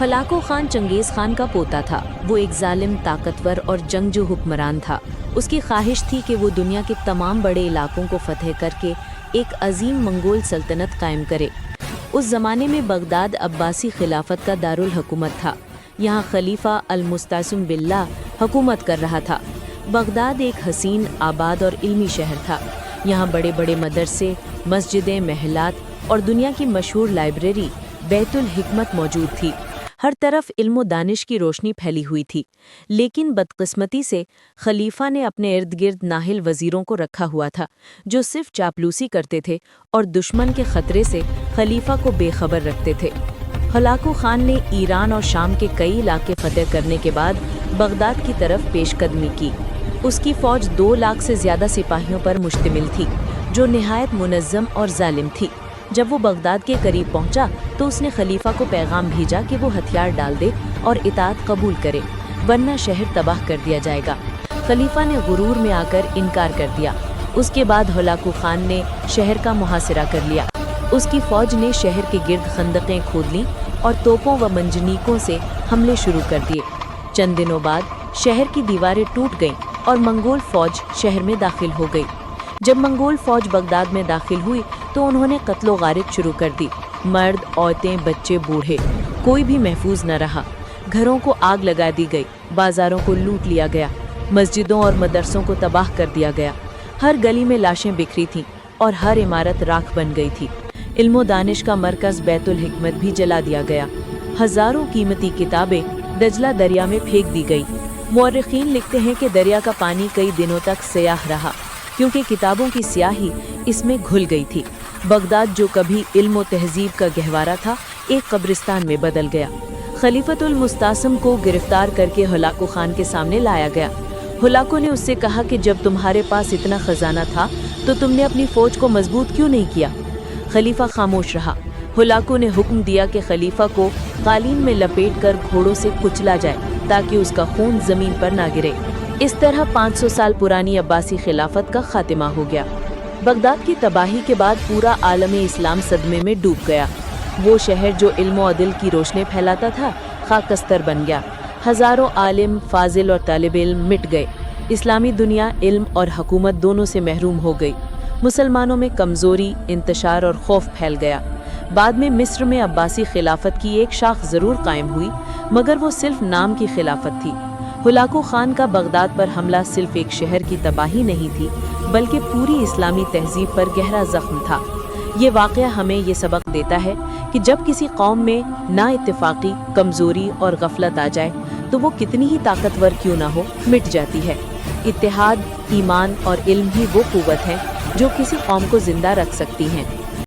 हलाको खान चंगेज़ खान का पोता था। वो एक जालिम, ताकतवर और जंगजू हुक्मरान था। उसकी ख्वाहिश थी कि वो दुनिया के तमाम बड़े इलाकों को फतह करके एक अजीम मंगोल सल्तनत कायम करे। उस ज़माने में बगदाद अब्बासी खिलाफत का दारुल हुकूमत था। यहाँ खलीफा अल-मुस्तासिम बिल्लाह हुकूमत कर रहा था। बगदाद एक हसीन, आबाद और इल्मी शहर था। यहाँ बड़े बड़े मदरसे, मस्जिदें, महलात और दुनिया की मशहूर लाइब्रेरी बैतुल हिकमत मौजूद थी। हर तरफ इल्म व दानिश की रोशनी फैली हुई थी। लेकिन बदकिस्मती से खलीफा ने अपने इर्द गिर्द नाहिल वजीरों को रखा हुआ था, जो सिर्फ चापलूसी करते थे और दुश्मन के खतरे से खलीफा को बेखबर रखते थे। हलाको खान ने ईरान और शाम के कई इलाके फतह करने के बाद बगदाद की तरफ पेशकदमी की। उसकी फ़ौज 2 लाख से ज़्यादा सिपाहियों पर मुश्तमिल थी, जो निहायत मुनज़्ज़म और जालिम थी। जब वो बगदाद के करीब पहुंचा तो उसने खलीफा को पैगाम भेजा कि वो हथियार डाल दे और इताअत कबूल करे, वरना शहर तबाह कर दिया जाएगा। खलीफा ने गुरूर में आकर इनकार कर दिया। उसके बाद हलाको खान ने शहर का मुहासिरा कर लिया। उसकी फ़ौज ने शहर के गिर्द खंदकें खोद लीं और तोपों व मंजनीकों से हमले शुरू कर दिए। चंद दिनों बाद शहर की दीवारें टूट गईं और मंगोल फ़ौज शहर में दाखिल हो गई। जब मंगोल फ़ौज बगदाद में दाखिल हुई तो उन्होंने कत्लो गारित शुरू कर दी। मर्द, औरतें, बच्चे, बूढ़े, कोई भी महफूज न रहा। घरों को आग लगा दी गई, बाजारों को लूट लिया गया, मस्जिदों और मदरसों को तबाह कर दिया गया। हर गली में लाशें बिखरी थीं और हर इमारत राख बन गई थी। इल्म व दानिश का मरकज़ बैतुल हिकमत भी जला दिया गया। हज़ारों कीमती किताबें दजला दरिया में फेंक दी गई। मुअर्रिखीन लिखते हैं कि दरिया का पानी कई दिनों तक स्याह रहा, क्योंकि किताबों की स्याही इसमें घुल गई थी। बगदाद, जो कभी इल्म व तहजीब का गहवारा था, एक कब्रिस्तान में बदल गया। खलीफतुल मुस्तासिम को गिरफ्तार करके हलाको खान के सामने लाया गया। हलाको ने उससे कहा कि जब तुम्हारे पास इतना खजाना था तो तुमने अपनी फ़ौज को मजबूत क्यों नहीं किया? खलीफा खामोश रहा। हलाको ने हुक्म दिया कि खलीफा को कालीन में लपेट कर घोड़ों से कुचला जाए ताकि उसका खून ज़मीन पर ना गिरे। इस तरह 500 साल पुरानी अब्बासी खिलाफत का खात्मा हो गया। बगदाद की तबाही के बाद पूरा आलम इस्लाम सदमे में डूब गया। वो शहर जो इल्म और अदल की रोशनी फैलाता था, खाकस्तर बन गया। हज़ारों आलिम, फाजिल और तालिब इल्म मिट गए। इस्लामी दुनिया इल्म और हुकूमत दोनों से महरूम हो गई। मुसलमानों में कमज़ोरी, इंतशार और खौफ फैल गया। बाद में मिस्र में अब्बासी खिलाफत की एक शाख ज़रूर कायम हुई, मगर वो सिर्फ नाम की खिलाफत थी। हलाको खान का बगदाद पर हमला सिर्फ एक शहर की तबाही नहीं थी, बल्कि पूरी इस्लामी तहजीब पर गहरा ज़ख्म था। ये वाक़या हमें ये सबक देता है कि जब किसी कौम में नाइत्तेफाकी, कमज़ोरी और गफलत आ जाए तो वो कितनी ही ताकतवर क्यों ना हो, मिट जाती है। इत्तेहाद, ईमान और इल्म ही वो क़ुव्वत हैं जो किसी कौम को ज़िंदा रख सकती हैं।